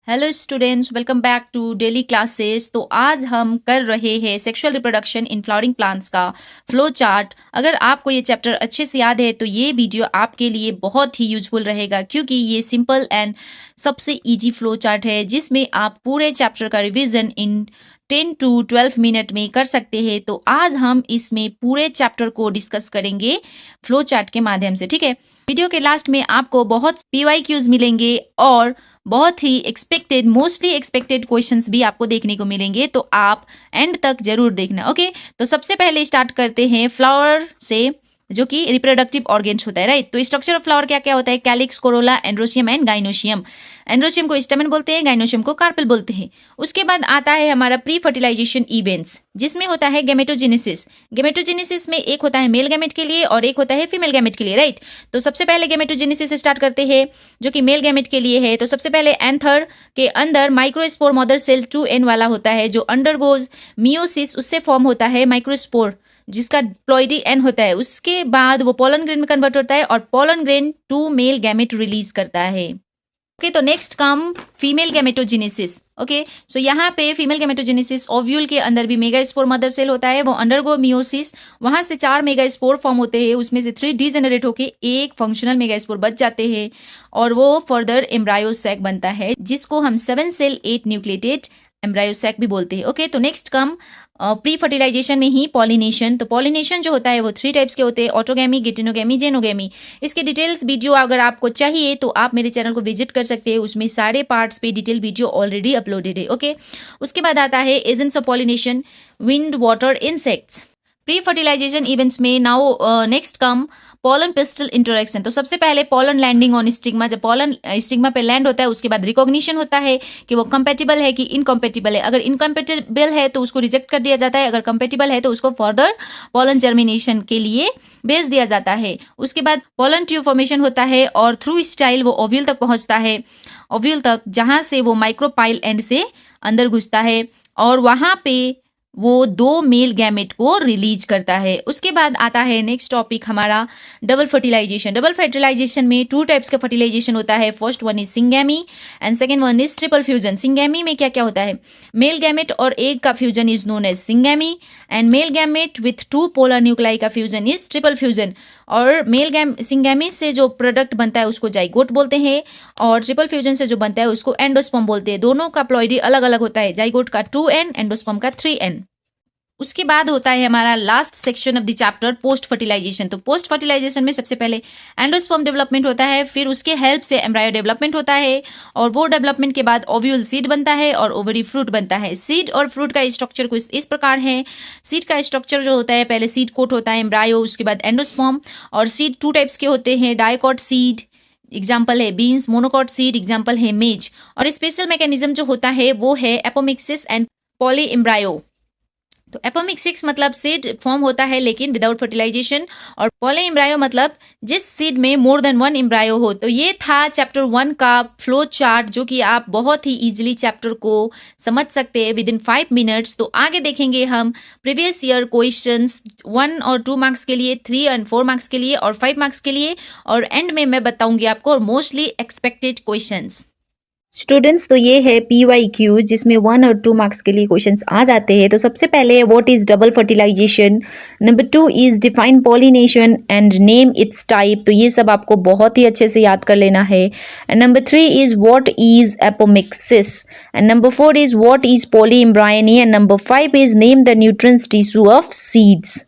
Hello students, welcome back to daily classes. तो आज हम कर रहे हैं sexual reproduction in flowering plants का फ्लो चार्ट। अगर आपको ये चैप्टर अच्छे से याद है तो ये वीडियो आपके लिए बहुत ही यूजफुल रहेगा, क्योंकि ये सिंपल एंड सबसे इजी फ्लो चार्ट है जिसमें आप पूरे चैप्टर का रिवीजन इन 10 to 12 मिनट में कर सकते हैं। तो आज हम इसमें पूरे चैप्टर को डिस्कस करेंगे फ्लो चार्ट के माध्यम से, ठीक है। वीडियो के लास्ट में आपको बहुत PYQs मिलेंगे और बहुत ही मोस्टली एक्सपेक्टेड क्वेश्चंस भी आपको देखने को मिलेंगे, तो आप एंड तक जरूर देखना, ओके। तो सबसे पहले स्टार्ट करते हैं फ्लावर से, जो कि रिप्रोडक्टिव ऑर्गेन्स होता है, राइट। तो स्ट्रक्चर ऑफ फ्लावर क्या क्या होता है? Calyx, Corolla, androecium and gynoecium. Androecium को स्टेमन बोलते हैं, गाइनोशियम को कार्पेल बोलते हैं। उसके बाद आता है हमारा प्री फर्टिलाइजेशन इवेंट्स, जिसमें होता है गेमेटोजेनेसिस। गेमेटोजेनेसिस में एक होता है मेल गैमेट के लिए और एक होता है फीमेल गैमेट के लिए, राइट। तो सबसे पहले गेमेटोजेनेसिस स्टार्ट करते हैं, जो कि मेल गैमेट के लिए है। तो सबसे पहले एंथर के अंदर माइक्रोस्पोर मदर सेल 2n वाला होता है, जो अंडरगोज मियोसिस, उससे फॉर्म होता है माइक्रोस्पोर जिसका प्लॉइडी एन होता है। उसके बाद वो पोलन ग्रेन में कन्वर्ट होता है और pollen grain 2 male gamete release करता है, ओके। तो next come female gametogenesis, okay. So यहाँ पे फीमेल गैमेटोजेनेसिस, ओव्यूल के अंदर भी मेगास्पोर मदर सेल होता है, वो अंडरगो मियोसिस, वहां से 4 मेगास्पोर फॉर्म होते हैं, उसमें से 3 डीजेनरेट होके एक फंक्शनल मेगास्पोर बच जाते हैं और वो फर्दर एम्ब्रायो सैक बनता है, जिसको हम 7 सेल 8 न्यूक्लिएटेड एम्ब्रायो सैक भी बोलते हैं, ओके। तो नेक्स्ट कम प्री फर्टिलाइजेशन में ही पॉलिनेशन। तो पॉलिनेशन जो होता है वो 3 टाइप्स के होते हैं, ऑटोगैमी, गेटिनोगैमी, जेनोगैमी। इसके डिटेल्स वीडियो अगर आपको चाहिए तो आप मेरे चैनल को विजिट कर सकते हैं, उसमें सारे पार्ट्स पे डिटेल वीडियो ऑलरेडी अपलोडेड है, ओके। उसके बाद आता है agents of pollination, wind, water, insects. Pre fertilization events में now next come pollen pistil interaction. तो सबसे पहले पोलन लैंडिंग ऑन स्टिग्मा, जब पोलन स्टिग्मा पे लैंड होता है उसके बाद रिकॉग्निशन होता है कि वो कंपेटिबल है कि इनकम्पेटिबल है। अगर इनकम्पेटिबल है तो उसको रिजेक्ट कर दिया जाता है, अगर कंपेटिबल है तो उसको फर्दर पोलन जर्मिनेशन के लिए भेज दिया जाता है। उसके बाद पोलन ट्यूब फॉर्मेशन होता है और थ्रू स्टाइल वो ओव्यूल तक पहुंचता है, ओव्यूल तक, जहां से वो माइक्रोपाइल एंड से अंदर घुसता है और वहां पे वो 2 मेल गैमेट को रिलीज करता है। उसके बाद आता है नेक्स्ट टॉपिक हमारा डबल फर्टिलाइजेशन। डबल फर्टिलाइजेशन में 2 टाइप्स का फर्टिलाइजेशन होता है। First one is syngamy and second one is triple fusion. Syngamy में क्या क्या होता है? मेल गैमेट और एग का fusion is known as syngamy and male gamete with 2 polar nuclei का फ्यूजन इज ट्रिपल फ्यूजन। और सिंगैमी से जो प्रोडक्ट बनता है उसको जाइगोट बोलते हैं और ट्रिपल फ्यूजन से जो बनता है उसको एंडोस्पर्म बोलते हैं। दोनों का प्लॉइडी अलग अलग होता है, जाइगोट का 2n, एंडोस्पर्म का 3n। उसके बाद होता है हमारा last section of the chapter post fertilization. तो पोस्ट फर्टिलाइजेशन में सबसे पहले एंडोस्पर्म डेवलपमेंट होता है, फिर उसके हेल्प से एम्ब्रायो डेवलपमेंट होता है और वो डेवलपमेंट के बाद ओव्यूल सीड बनता है और ओवरी फ्रूट बनता है। सीड और फ्रूट का स्ट्रक्चर कुछ इस प्रकार है। सीड का स्ट्रक्चर जो होता है, पहले सीड कोट होता है एम्ब्रायो, उसके बाद एंडोस्पर्म। और सीड 2 टाइप्स के होते हैं, डाइकॉट सीड एग्जाम्पल है बीन्स, मोनोकॉट सीड एग्जाम्पल है मेज। और स्पेशल मैकेनिज्म जो होता है वो है एपोमिक्सिस एंड पॉली एम्ब्रायो। तो एपोमिक्सिस मतलब सीड फॉर्म होता है लेकिन विदाउट फर्टिलाइजेशन, और पॉली एम्ब्रायो मतलब जिस सीड में मोर देन 1 एम्ब्रायो हो। तो ये था चैप्टर 1 का फ्लो चार्ट, जो कि आप बहुत ही इजीली चैप्टर को समझ सकते हैं विद इन 5 मिनट्स। तो आगे देखेंगे हम प्रीवियस ईयर क्वेश्चंस 1 और 2 मार्क्स के लिए, 3 और 4 मार्क्स के लिए और 5 मार्क्स के लिए, और एंड में मैं बताऊंगी आपको मोस्टली एक्सपेक्टेड क्वेश्चंस। स्टूडेंट्स, तो ये है PYQ जिसमें 1 और 2 मार्क्स के लिए क्वेश्चंस आ जाते हैं। तो सबसे पहले what is double fertilization, number 2 is define pollination and name its type. तो ये सब आपको बहुत ही अच्छे से याद कर लेना है। And number 3 is what is apomixis and number 4 is what is polyembryony and number 5 is name the nutrients tissue of seeds.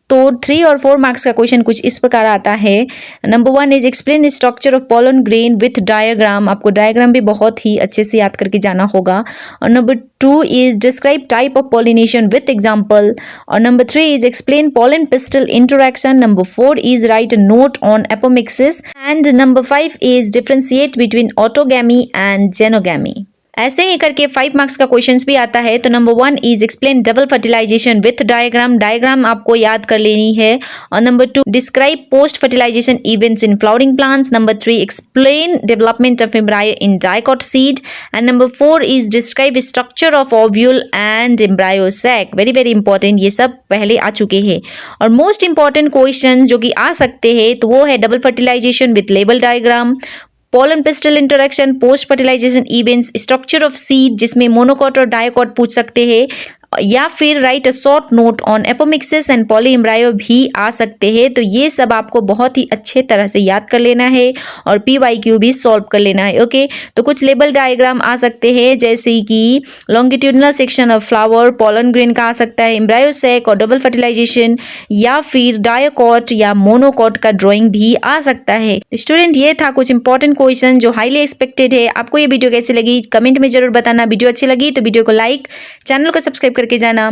तो 3 और 4 मार्क्स का क्वेश्चन कुछ इस प्रकार आता है। Number 1 is explain structure of pollen grain with diagram. आपको diagram भी बहुत ही अच्छे से याद करके जाना होगा। और number 2 is describe type of pollination with example. और number 3 is explain pollen pistil interaction. Number 4 is write a note on apomixis and number 5 is differentiate between autogamy and xenogamy. ऐसे ही करके 5 मार्क्स का क्वेश्चंस भी आता है। तो number 1 is explain double fertilization with diagram. Diagram आपको याद कर लेनी है। और number 2 describe post fertilization events in flowering plants. Number 3 explain development of embryo in dicot seed and number 4 is describe structure of ovule and embryo sac. Very very important, ये सब पहले आ चुके हैं। और मोस्ट इंपॉर्टेंट क्वेश्चन जो कि आ सकते हैं तो वो है double fertilization with label diagram, pollen pistil interaction, post fertilization events, structure of seed जिसमें मोनोकॉट और डायोकॉट पूछ सकते हैं, या फिर write a short note on apomixis and polyembryo भी आ सकते हैं। तो ये सब आपको बहुत ही अच्छे तरह से याद कर लेना है और PYQ भी सॉल्व कर लेना है। ओके, तो कुछ लेबल डायग्राम आ सकते हैं जैसे कि longitudinal section of flower, pollen grain का आ सकता है, एम्ब्रायो सैक और डबल फर्टिलाइजेशन, या फिर डायोकॉट या मोनोकॉट का ड्राइंग भी आ सकता है। स्टूडेंट, ये था कुछ इंपॉर्टेंट क्वेश्चन जो हाईली एक्सपेक्टेड है। आपको ये वीडियो कैसी लगी कमेंट में जरूर बताना। वीडियो अच्छी लगी तो वीडियो को लाइक, चैनल को सब्सक्राइब करके जाना।